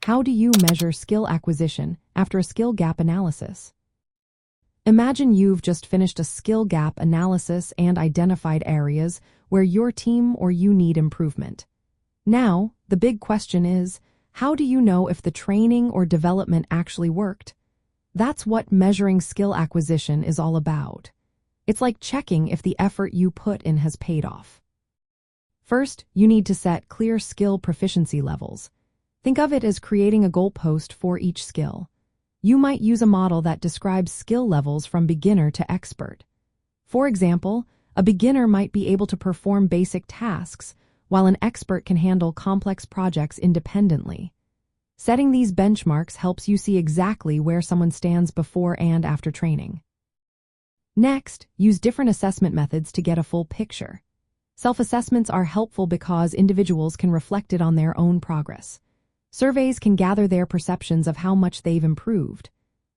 How do you measure skill acquisition after a skill gap analysis? Imagine you've just finished a skill gap analysis and identified areas where your team or you need improvement. Now, the big question is, how do you know if the training or development actually worked? That's what measuring skill acquisition is all about. It's like checking if the effort you put in has paid off. First, you need to set clear skill proficiency levels. Think of it as creating a goalpost for each skill. You might use a model that describes skill levels from beginner to expert. For example, a beginner might be able to perform basic tasks, while an expert can handle complex projects independently. Setting these benchmarks helps you see exactly where someone stands before and after training. Next, use different assessment methods to get a full picture. Self-assessments are helpful because individuals can reflect it on their own progress. Surveys can gather their perceptions of how much they've improved.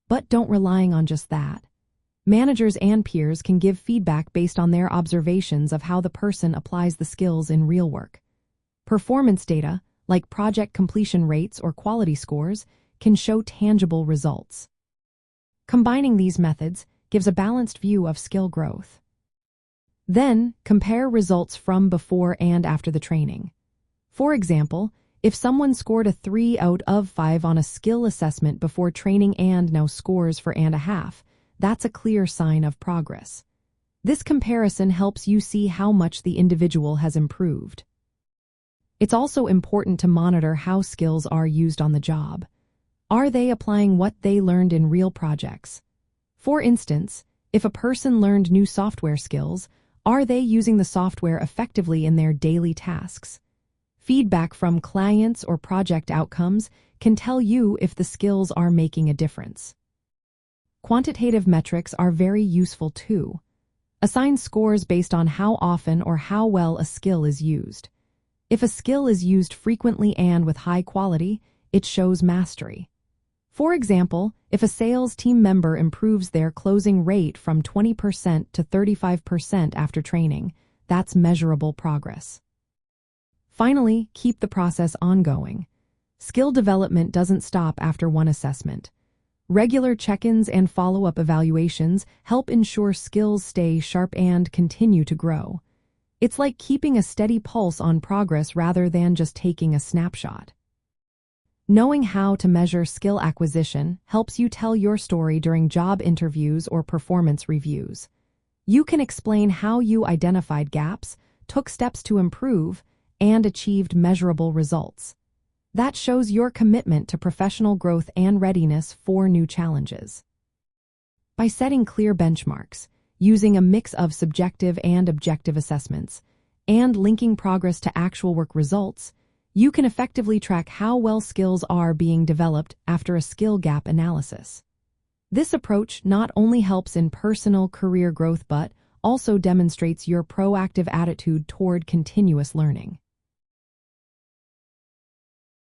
But don't rely on just that. Managers and peers can give feedback based on their observations of how the person applies the skills in real work. Performance data, like project completion rates or quality scores, can show tangible results. Combining these methods gives a balanced view of skill growth. Then, compare results from before and after the training. For example, if someone scored a 3 out of 5 on a skill assessment before training and now scores 4.5, that's a clear sign of progress. This comparison helps you see how much the individual has improved. It's also important to monitor how skills are used on the job. Are they applying what they learned in real projects? For instance, if a person learned new software skills, are they using the software effectively in their daily tasks? Feedback from clients or project outcomes can tell you if the skills are making a difference. Quantitative metrics are very useful too. Assign scores based on how often or how well a skill is used. If a skill is used frequently and with high quality, it shows mastery. For example, if a sales team member improves their closing rate from 20% to 35% after training, that's measurable progress. Finally, keep the process ongoing. Skill development doesn't stop after one assessment. Regular check-ins and follow-up evaluations help ensure skills stay sharp and continue to grow. It's like keeping a steady pulse on progress rather than just taking a snapshot. Knowing how to measure skill acquisition helps you tell your story during job interviews or performance reviews. You can explain how you identified gaps, took steps to improve, and achieved measurable results. That shows your commitment to professional growth and readiness for new challenges. By setting clear benchmarks, using a mix of subjective and objective assessments, and linking progress to actual work results, you can effectively track how well skills are being developed after a skill gap analysis. This approach not only helps in personal career growth but also demonstrates your proactive attitude toward continuous learning.